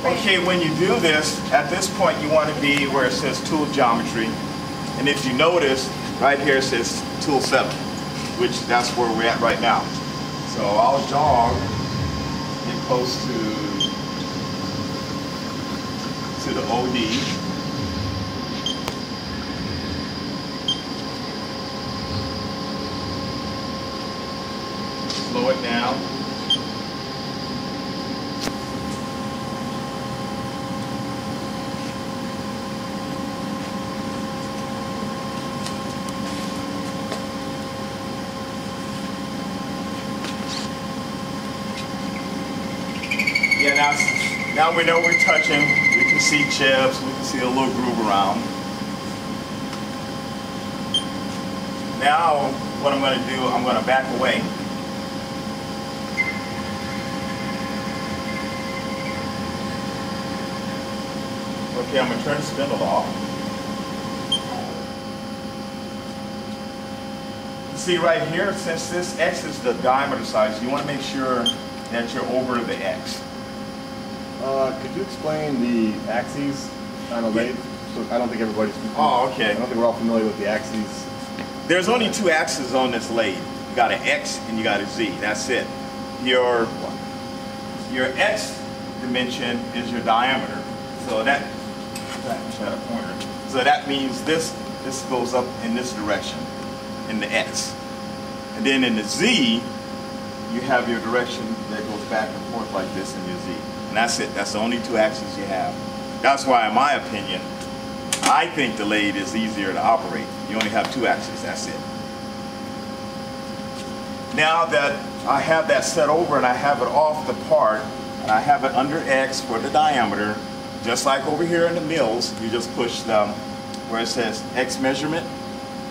Okay, when you do this, at this point you want to be where it says tool geometry. And if you notice, right here it says tool 7, which that's where we're at right now. So I'll jog, get close to the OD. Slow it down. Yeah, now we know we're touching. We can see chips. We can see a little groove around. Now, what I'm going to do, I'm going to back away. Okay, I'm going to turn the spindle off. You see right here, since this X is the diameter size, you want to make sure that you're over the X. Could you explain the axes on a lathe? So I don't think everybody's. Oh, okay. I don't think we're all familiar with the axes. There's only 2 axes on this lathe. You got an X and you got a Z. That's it. Your X dimension is your diameter. So that pointer. So that means this goes up in this direction in the X. And then in the Z, you have your direction that goes back and forth like this in your Z. And that's it. That's the only 2 axes you have. That's why, in my opinion, I think the lathe is easier to operate. You only have 2 axes. That's it. Now that I have that set over and I have it off the part, and I have it under X for the diameter, just like over here in the mills, you just push the, where it says X measurement,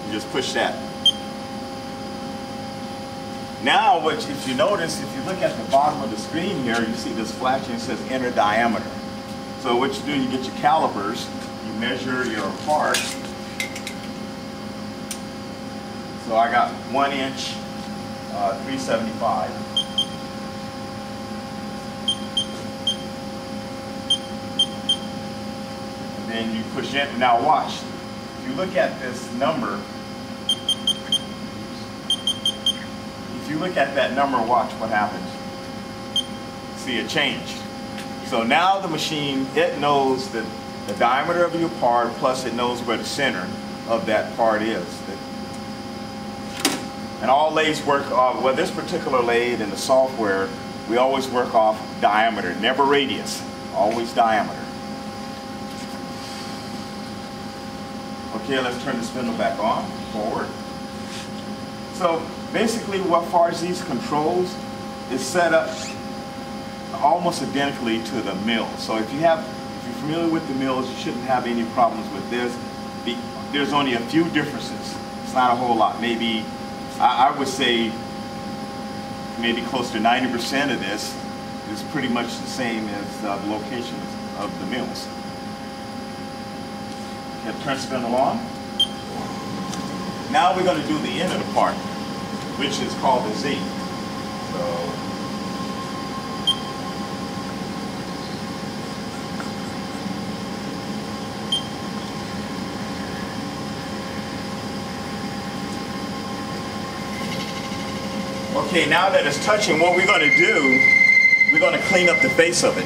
you just push that. Now, if you notice, if you look at the bottom of the screen here, you see this flashing that says inner diameter. So what you do, you get your calipers, you measure your part. So I got 1 inch, 375. And then you push in. Now watch, if you look at this number, if you look at that number, watch what happens. See, it changed. So now the machine, it knows the diameter of your part, plus it knows where the center of that part is. And all lathes work off, well, this particular lathe in the software, we always work off diameter, never radius, always diameter. Okay, let's turn the spindle back on, forward. So basically, what far as these controls is set up almost identically to the mill. So if you're familiar with the mills, you shouldn't have any problems with this. There's only a few differences. It's not a whole lot. Maybe, I would say, maybe close to 90% of this is pretty much the same as the locations of the mills. Okay, turn spindle on. Now we're going to do the end of the part, which is called the Z. So, okay, now that it's touching, what we're going to do, we're going to clean up the face of it.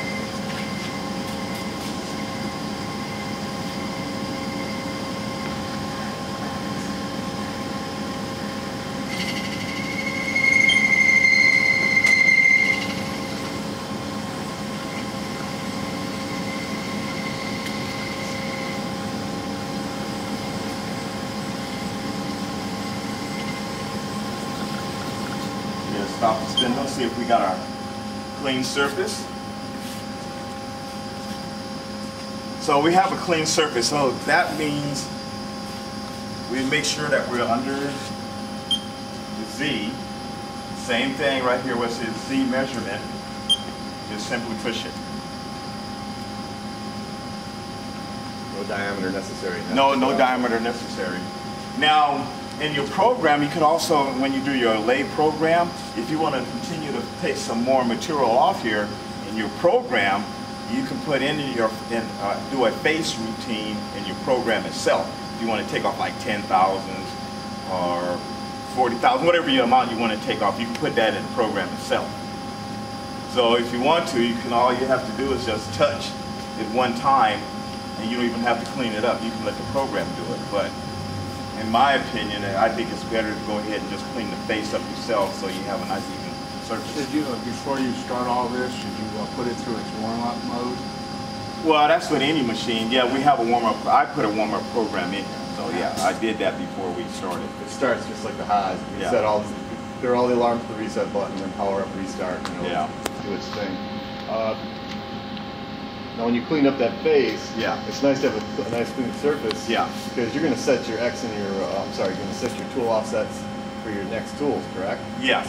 Stop the spindle, see if we got our clean surface. So we have a clean surface, so that means we make sure that we're under the Z. Same thing right here where it says Z measurement. Just simply push it. No diameter necessary. No diameter necessary. Now, in your program, you can also, when you do your lathe program, if you want to continue to take some more material off here in your program, you can put do a face routine in your program itself. If you want to take off like 10,000 or 40,000, whatever your amount you want to take off, you can put that in the program itself. So if you want to, all you have to do is just touch it one time, and you don't even have to clean it up. You can let the program do it. But in my opinion, I think it's better to go ahead and just clean the face up yourself so you have a nice even surface. Did you, before you start all this, should you put it through its warm-up mode? Well, that's with any machine. Yeah, we have a warm-up. I put a warm-up program in here. So yeah, I did that before we started. It starts just like the Haas. You Yeah. set there are all the alarms for the reset button, then power up, restart, Yeah. do its thing. Now when you clean up that face, Yeah. it's nice to have a nice clean surface. Yeah. Because you're going to set your X and your, you're going to set your tool offsets for your next tools, correct? Yes.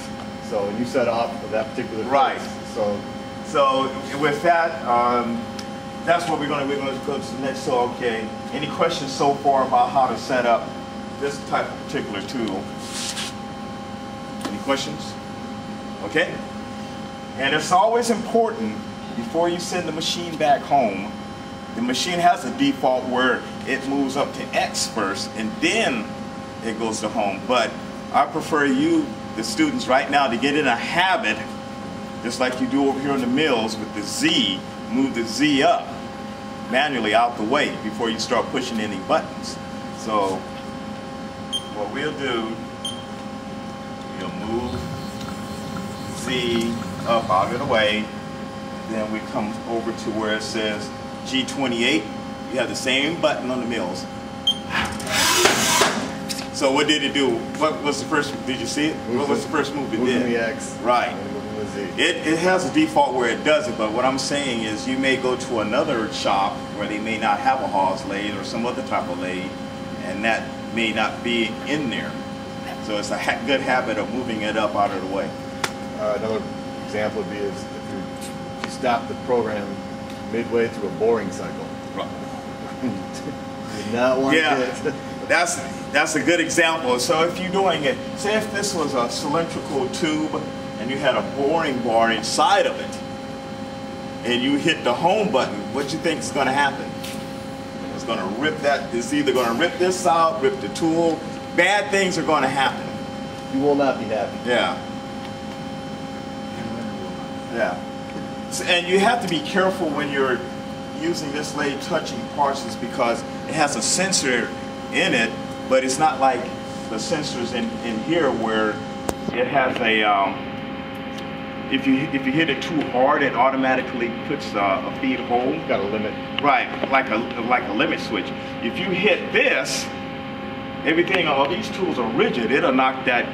So when you set off of that particular Right. face, So with that, that's what we're going to go to next. So okay, any questions so far about how to set up this type of particular tool? Any questions? Okay. And it's always important before you send the machine back home. The machine has a default where it moves up to X first and then it goes to home. But I prefer you, the students right now, to get in a habit, just like you do over here in the mills with the Z, move the Z up manually out the way before you start pushing any buttons. So what we'll do, we'll move Z up out of the way. Then we come over to where it says G28. You have the same button on the mills. So what did it do? What was the first, did you see it? What was the first move it did? Moving the X. Right. And moving the Z. It has a default where it does it, but what I'm saying is you may go to another shop where they may not have a Haas lathe or some other type of lathe, and that may not be in there. So it's a good habit of moving it up out of the way. Another example would be is if you stop the program midway through a boring cycle. Right. You do not want Yeah, to that's a good example. So if you're doing it, say if this was a cylindrical tube and you had a boring bar inside of it, and you hit the home button, what do you think is going to happen? It's going to rip that. It's either going to rip this out, rip the tool. Bad things are going to happen. You will not be happy. Yeah. Yeah. And you have to be careful when you're using this lathe touching parts, is because it has a sensor in it, but it's not like the sensors in here where it has a if you hit it too hard, it automatically puts a feed hole. Got a limit. Right, like a limit switch. If you hit this, everything, all these tools are rigid. It'll knock the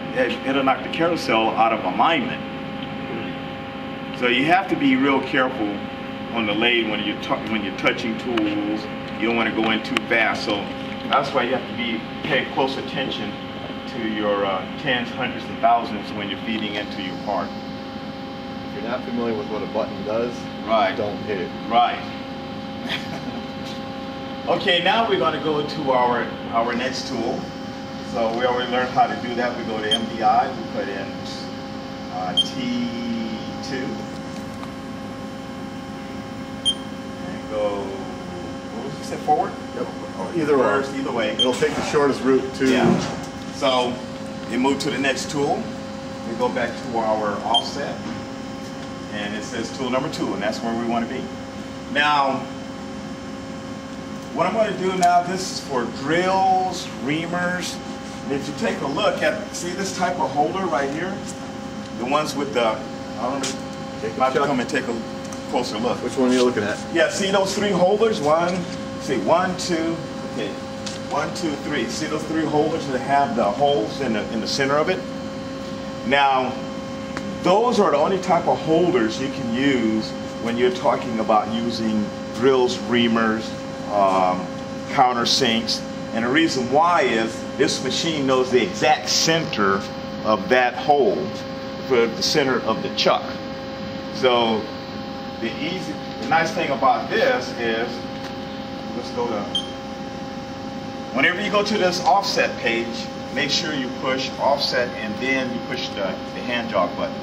carousel out of alignment. So you have to be real careful on the lathe when you're touching tools. You don't want to go in too fast. So that's why you have to pay close attention to your tens, hundreds, and thousands when you're feeding into your part. If you're not familiar with what a button does, Right. don't hit it. Right. Okay, now we're going to go to our next tool. So we already learned how to do that. We go to MDI. We put in T2. And go, what was you say, forward? Yep. Either Reverse, way. either way. It'll take the shortest route to. Yeah. So we move to the next tool. We go back to our offset. And it says tool number 2, and that's where we want to be. Now, what I'm going to do now, this is for drills, reamers. And if you take a look at, see this type of holder right here? The ones with the, I don't know, Take a about to check. come and take a closer look. Which one are you looking at? Yeah, see those 3 holders? 1, 2, okay. 1, 2, 3. See those 3 holders that have the holes in the center of it? Now, those are the only type of holders you can use when you're talking about using drills, reamers, countersinks. And the reason why is this machine knows the exact center of that hole for the center of the chuck. So the nice thing about this is, let's go to, whenever you go to this offset page, make sure you push offset and then you push the hand jog button.